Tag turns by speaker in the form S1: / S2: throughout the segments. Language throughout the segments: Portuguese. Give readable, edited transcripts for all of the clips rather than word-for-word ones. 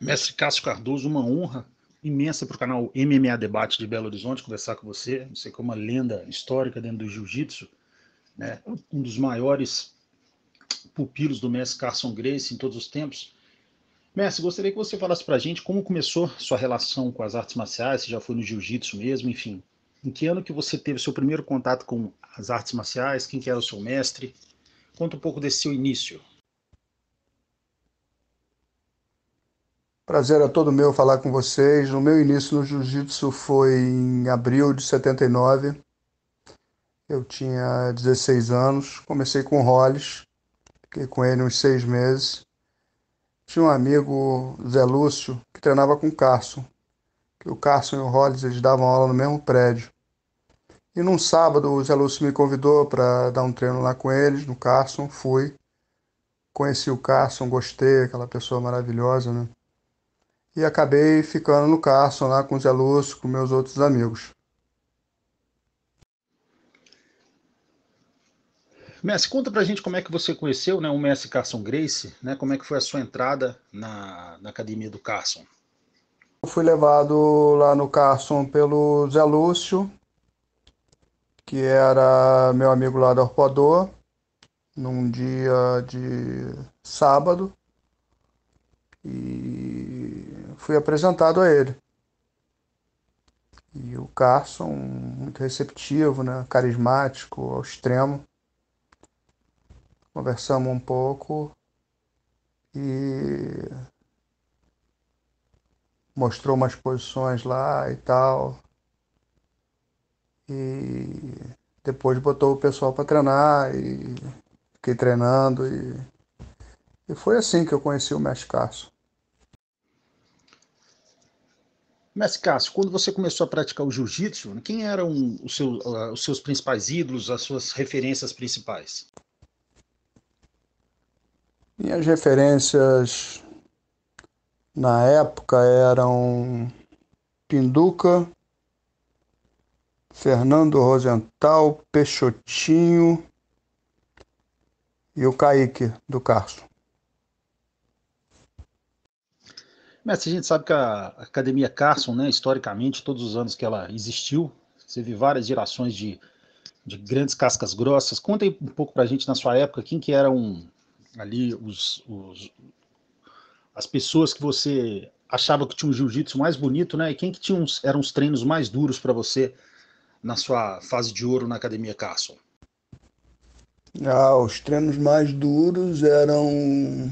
S1: Mestre Cássio Cardoso, uma honra imensa para o canal MMA Debate de Belo Horizonte conversar com você. Você que é uma lenda histórica dentro do jiu-jitsu, né? Um dos maiores pupilos do mestre Carson Gracie em todos os tempos. Mestre, gostaria que você falasse para a gente como começou sua relação com as artes marciais, se já foi no jiu-jitsu mesmo, enfim. Em que ano que você teve seu primeiro contato com as artes marciais? Quem que era o seu mestre? Conta um pouco desse seu início.
S2: Prazer é todo meu falar com vocês. O meu início no jiu-jitsu foi em abril de 79. Eu tinha 16 anos. Comecei com o Hollis, fiquei com ele uns 6 meses. Tinha um amigo, Zé Lúcio, que treinava com o Carson. Que o Carson e o Hollis eles davam aula no mesmo prédio. E num sábado o Zé Lúcio me convidou para dar um treino lá com eles, no Carson. Fui, conheci o Carson, gostei, aquela pessoa maravilhosa, né? E acabei ficando no Carson lá com o Zé Lúcio, com meus outros amigos.
S1: Mestre, conta pra gente como é que você conheceu, né, o mestre Carson Gracie, né, como é que foi a sua entrada na academia do Carson.
S2: Eu fui levado lá no Carson pelo Zé Lúcio, que era meu amigo lá da Arpoador, num dia de sábado, e fui apresentado a ele. E o Carson, muito receptivo, né? Carismático ao extremo. Conversamos um pouco e mostrou umas posições lá e tal. E depois botou o pessoal para treinar e fiquei treinando e foi assim que eu conheci o Mestre Carson.
S1: Mestre Cássio, quando você começou a praticar o jiu-jitsu, quem eram os seus principais ídolos, as suas referências principais?
S2: Minhas referências na época eram Pinduca, Fernando Rosenthal, Peixotinho e o Kaique do Carso.
S1: Mestre, a gente sabe que a Academia Carson, né, historicamente, todos os anos que ela existiu, você viu várias gerações de grandes cascas grossas. Conta aí um pouco pra gente na sua época, quem que eram ali as pessoas que você achava que tinha um jiu-jitsu mais bonito, né? E quem que eram os treinos mais duros para você na sua fase de ouro na Academia Carson?
S2: Os treinos mais duros eram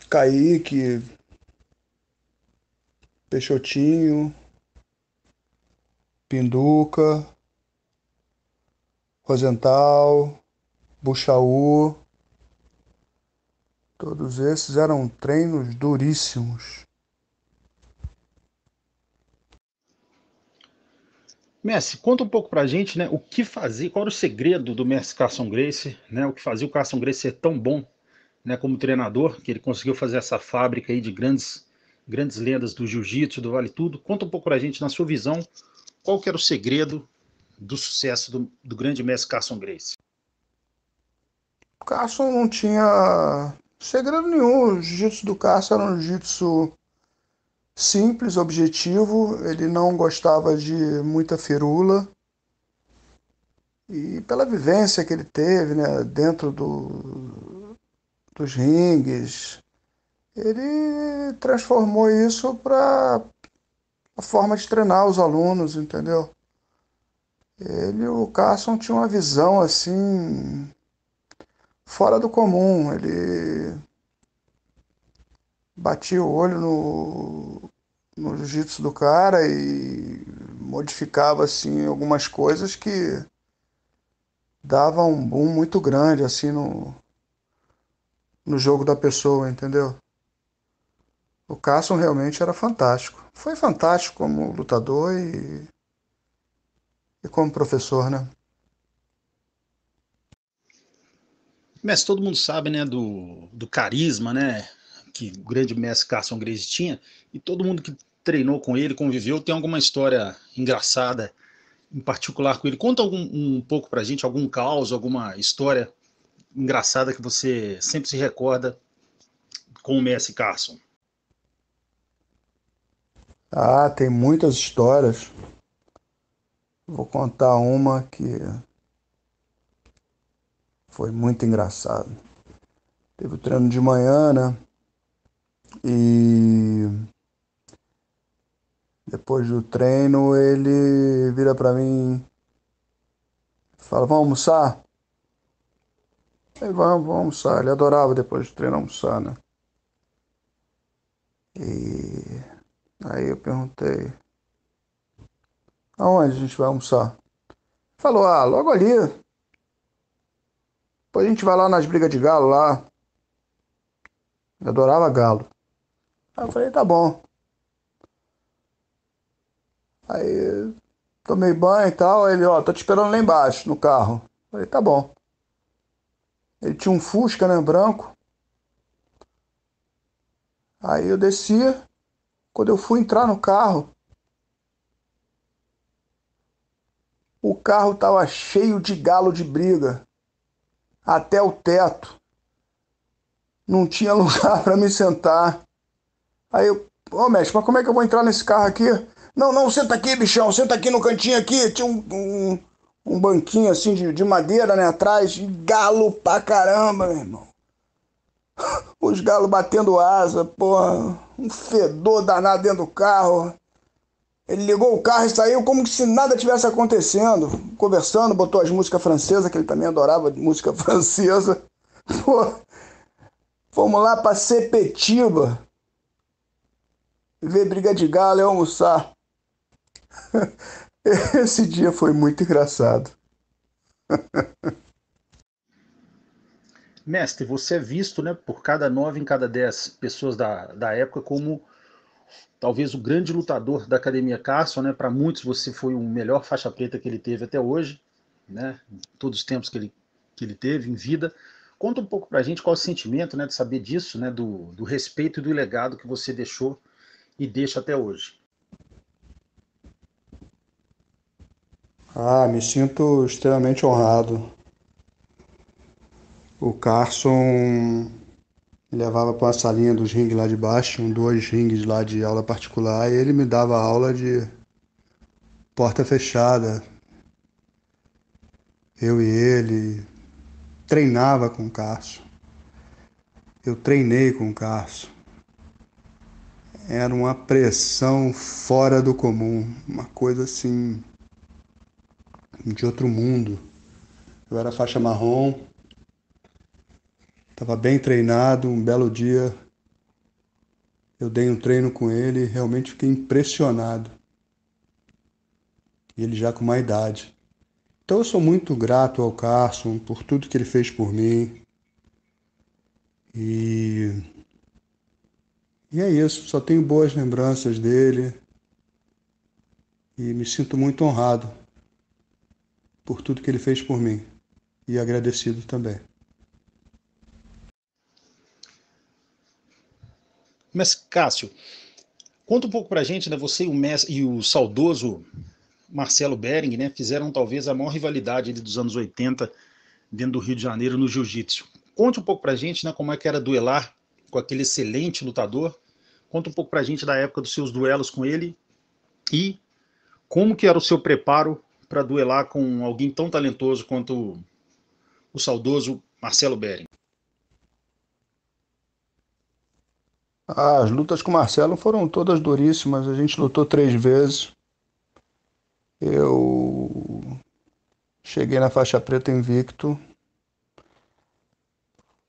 S2: Kaique, Peixotinho, Pinduca, Rosenthal, Buchaú. Todos esses eram treinos duríssimos.
S1: Messi, conta um pouco pra gente, né, o que fazia, qual era o segredo do Messi Carson Gracie, né, o que fazia o Carson Gracie ser tão bom, né, como treinador, que ele conseguiu fazer essa fábrica aí de grandes lendas do jiu-jitsu, do vale tudo. Conta um pouco pra gente, na sua visão, qual que era o segredo do sucesso do grande Messi Carson Gracie?
S2: O Carson não tinha segredo nenhum. O jiu-jitsu do Carson era um jiu-jitsu simples, objetivo. Ele não gostava de muita firula. E pela vivência que ele teve, né, dentro dos ringues, ele transformou isso para a forma de treinar os alunos, entendeu? O Carson tinha uma visão assim fora do comum. Ele batia o olho no jiu-jitsu do cara e modificava assim algumas coisas que davam um boom muito grande assim no jogo da pessoa, entendeu? O Carson realmente era fantástico. Foi fantástico como lutador e como professor, né?
S1: Messi, todo mundo sabe, né, do carisma, né, que o grande mestre Carson Gracie tinha, e todo mundo que treinou com ele, conviveu, tem alguma história engraçada, em particular com ele. Conta um pouco pra gente, algum caos, alguma história engraçada que você sempre se recorda com o mestre Carson.
S2: Ah, tem muitas histórias. Vou contar uma que foi muito engraçada. Teve o treino de manhã, né? E depois do treino ele vira pra mim e fala: Vamos almoçar? Aí vamos almoçar. Ele adorava depois do treino almoçar, né? E aí eu perguntei: Aonde a gente vai almoçar? Falou: Ah, logo ali. Depois a gente vai lá nas brigas de galo lá. Eu adorava galo. Aí eu falei: Tá bom. Aí tomei banho e tal. Aí ele: Ó, tô te esperando lá embaixo no carro. Eu falei: Tá bom. Ele tinha um Fusca, né, branco. Aí eu descia. Quando eu fui entrar no carro, o carro tava cheio de galo de briga, até o teto. Não tinha lugar para me sentar. Aí eu, ô mestre, mas como é que eu vou entrar nesse carro aqui? Não, não, senta aqui, bichão, senta aqui no cantinho aqui. Tinha um banquinho assim de madeira, né, atrás, e galo pra caramba, meu irmão. Os galos batendo asa, porra, um fedor danado dentro do carro. Ele ligou o carro e saiu como se nada tivesse acontecendo, conversando, botou as músicas francesas, que ele também adorava música francesa. Pô, fomos lá pra Sepetiba, ver briga de galo e almoçar. Esse dia foi muito engraçado.
S1: Mestre, você é visto, né, por cada 9 em cada 10 pessoas da época como talvez o grande lutador da Academia Carson, né? Para muitos você foi o melhor faixa preta que ele teve até hoje, né? Em todos os tempos que ele teve em vida. Conta um pouco pra gente qual é o sentimento, né, de saber disso, né, do respeito e do legado que você deixou e deixa até hoje.
S2: Ah, me sinto extremamente honrado. O Carson levava para a salinha dos ringues lá de baixo, tinham dois ringues lá de aula particular, e ele me dava aula de porta fechada. Eu e ele treinava com o Carson. Eu treinei com o Carson. Era uma pressão fora do comum, uma coisa assim de outro mundo. Eu era faixa marrom, estava bem treinado. Um belo dia eu dei um treino com ele e realmente fiquei impressionado. E ele já com uma idade. Então eu sou muito grato ao Carson por tudo que ele fez por mim. E, e é isso, só tenho boas lembranças dele e me sinto muito honrado por tudo que ele fez por mim. E agradecido também.
S1: Mas, Cássio, conta um pouco pra gente, né? Você e o, e o saudoso Marcelo Bering, né, fizeram talvez a maior rivalidade dos anos 80 dentro do Rio de Janeiro no jiu-jitsu. Conte um pouco pra gente, né, como é que era duelar com aquele excelente lutador. Conta um pouco pra gente da época dos seus duelos com ele e como que era o seu preparo para duelar com alguém tão talentoso quanto o saudoso Marcelo Bering.
S2: Ah, as lutas com o Marcelo foram todas duríssimas. A gente lutou 3 vezes. Eu cheguei na faixa preta invicto.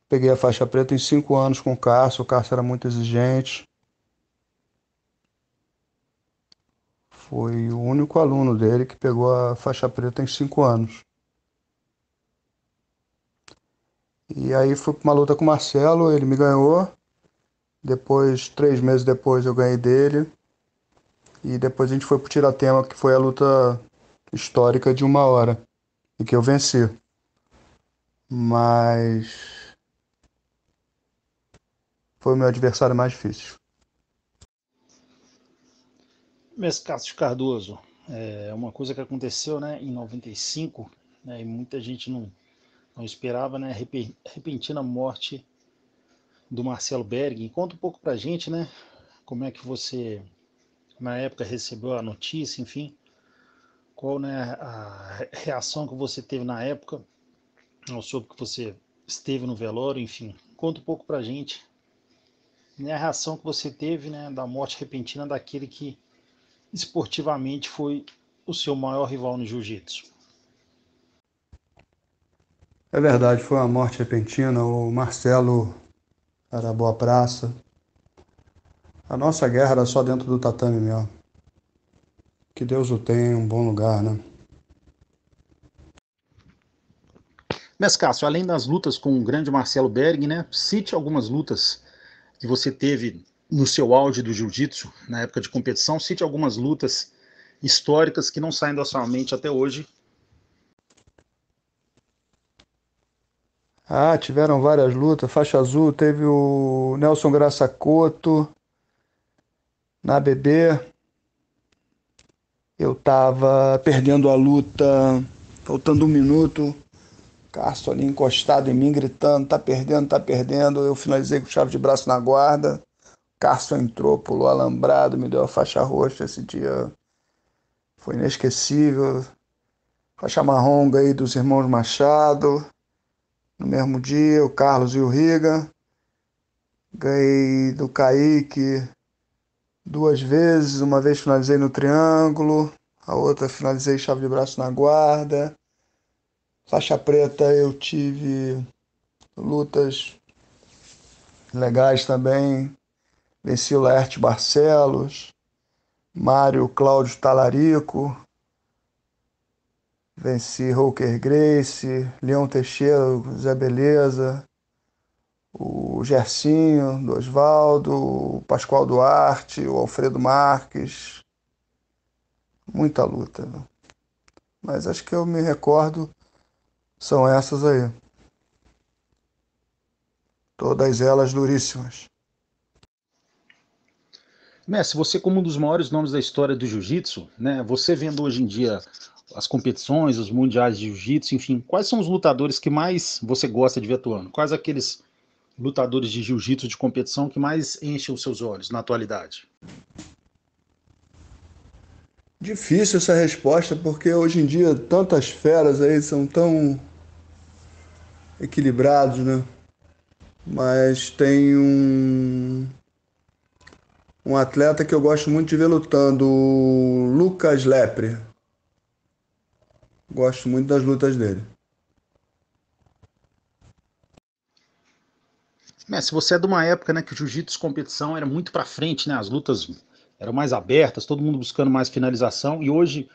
S2: Peguei a faixa preta em 5 anos com o Cássio. O Cássio era muito exigente. Foi o único aluno dele que pegou a faixa preta em 5 anos. E aí fui para uma luta com o Marcelo, ele me ganhou. Depois, 3 meses depois, eu ganhei dele. E depois a gente foi pro Tiratema, que foi a luta histórica de 1 hora, e que eu venci. Mas foi o meu adversário mais difícil.
S1: Mas Cássio Cardoso, é uma coisa que aconteceu, né, em 95, né, e muita gente não esperava, né, a repentina morte do Marcelo Bering. Conta um pouco pra gente, né, como é que você na época recebeu a notícia, enfim, qual, né, a reação que você teve na época, ao soube que você esteve no velório, enfim, conta um pouco pra gente, né, a reação que você teve, né, da morte repentina daquele que esportivamente foi o seu maior rival no jiu-jitsu.
S2: É verdade, foi uma morte repentina. O Marcelo era boa praça. A nossa guerra era só dentro do tatame mesmo. Que Deus o tenha em um bom lugar, né?
S1: Mas, Cássio, além das lutas com o grande Marcelo Berg, né, cite algumas lutas que você teve no seu auge do jiu-jitsu, na época de competição, cite algumas lutas históricas que não saem da sua mente até hoje.
S2: Ah, tiveram várias lutas. Faixa azul teve o Nelson Graça Couto na ABB. Eu tava perdendo a luta, faltando 1 minuto. Castro ali encostado em mim, gritando: tá perdendo, tá perdendo. Eu finalizei com chave de braço na guarda. Castro entrou, pulou alambrado, me deu a faixa roxa. Esse dia foi inesquecível. Faixa marrom ganhei dos irmãos Machado. No mesmo dia, o Carlos e o Riga. Ganhei do Kaique 2 vezes. Uma vez finalizei no triângulo, a outra finalizei chave de braço na guarda. Faixa preta eu tive lutas legais também. Venci o Laerte Barcelos, Mário Cláudio Talarico, venci Roker Grace, Leão Teixeira, Zé Beleza, o Gersinho, do Osvaldo, o Pascoal Duarte, o Alfredo Marques. Muita luta, né? Mas acho que eu me recordo são essas aí. Todas elas duríssimas.
S1: Messi, você como um dos maiores nomes da história do jiu-jitsu, né, você vendo hoje em dia as competições, os mundiais de jiu-jitsu, enfim, quais são os lutadores que mais você gosta de ver atuando? Quais aqueles lutadores de jiu-jitsu de competição que mais enchem os seus olhos na atualidade?
S2: Difícil essa resposta, porque hoje em dia tantas feras aí são tão equilibrados, né? Mas tem um atleta que eu gosto muito de ver lutando, o Lucas Lepre. Gosto muito das lutas dele.
S1: Messi, você é de uma época, né, que o jiu-jitsu competição era muito para frente, né? As lutas eram mais abertas, todo mundo buscando mais finalização, e hoje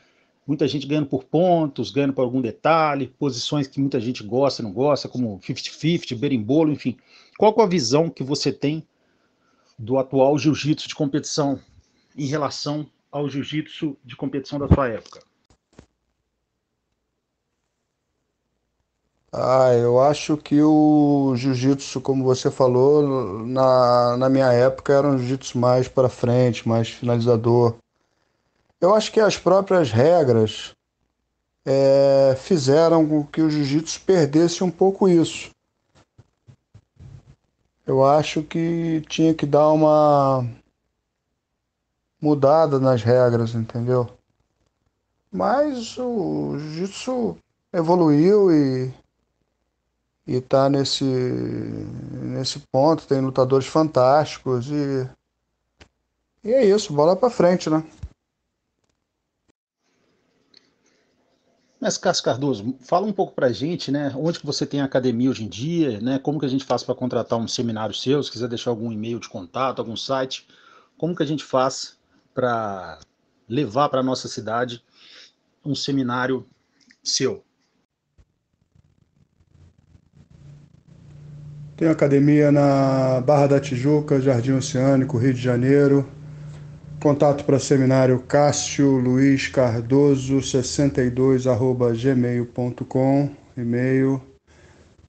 S1: muita gente ganhando por pontos, ganhando por algum detalhe, posições que muita gente gosta e não gosta, como 50-50, berimbolo, enfim. Qual que é a visão que você tem do atual jiu-jitsu de competição em relação ao jiu-jitsu de competição da sua época?
S2: Ah, eu acho que o jiu-jitsu, como você falou, na minha época era um jiu-jitsu mais para frente, mais finalizador. Eu acho que as próprias regras fizeram com que o jiu-jitsu perdesse um pouco isso. Eu acho que tinha que dar uma mudada nas regras, entendeu? Mas o jiu-jitsu evoluiu e tá nesse ponto, tem lutadores fantásticos e é isso, bola pra frente, né?
S1: Mas, Cássio Cardoso, fala um pouco pra gente, né? Onde que você tem academia hoje em dia, né? Como que a gente faz para contratar um seminário seu? Se quiser deixar algum e-mail de contato, algum site, como que a gente faz para levar para nossa cidade um seminário seu?
S2: Tem academia na Barra da Tijuca, Jardim Oceânico, Rio de Janeiro. Contato para seminário Cássio Luiz Cardoso 62@gmail.com, e-mail,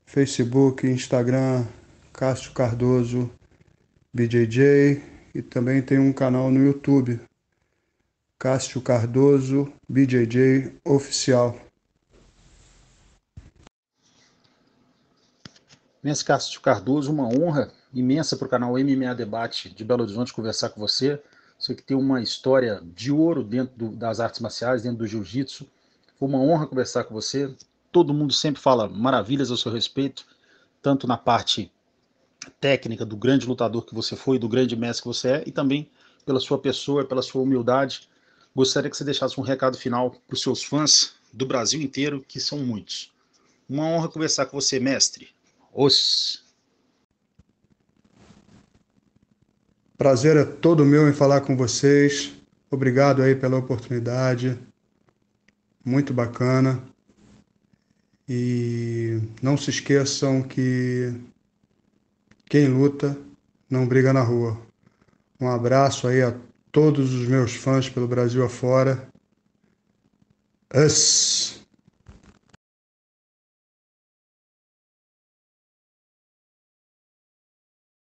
S2: Facebook, Instagram, Cássio Cardoso BJJ, e também tem um canal no YouTube, Cássio Cardoso BJJ Oficial.
S1: Mestre Cássio Cardoso, uma honra imensa para o canal MMA Debate de Belo Horizonte conversar com você. Você que tem uma história de ouro dentro das artes marciais, dentro do jiu-jitsu. Foi uma honra conversar com você. Todo mundo sempre fala maravilhas ao seu respeito, tanto na parte técnica do grande lutador que você foi, do grande mestre que você é, e também pela sua pessoa, pela sua humildade. Gostaria que você deixasse um recado final para os seus fãs do Brasil inteiro, que são muitos. Uma honra conversar com você, mestre. Os.
S2: Prazer é todo meu em falar com vocês. Obrigado aí pela oportunidade. Muito bacana. E não se esqueçam que quem luta não briga na rua. Um abraço aí a todos os meus fãs pelo Brasil afora. Us!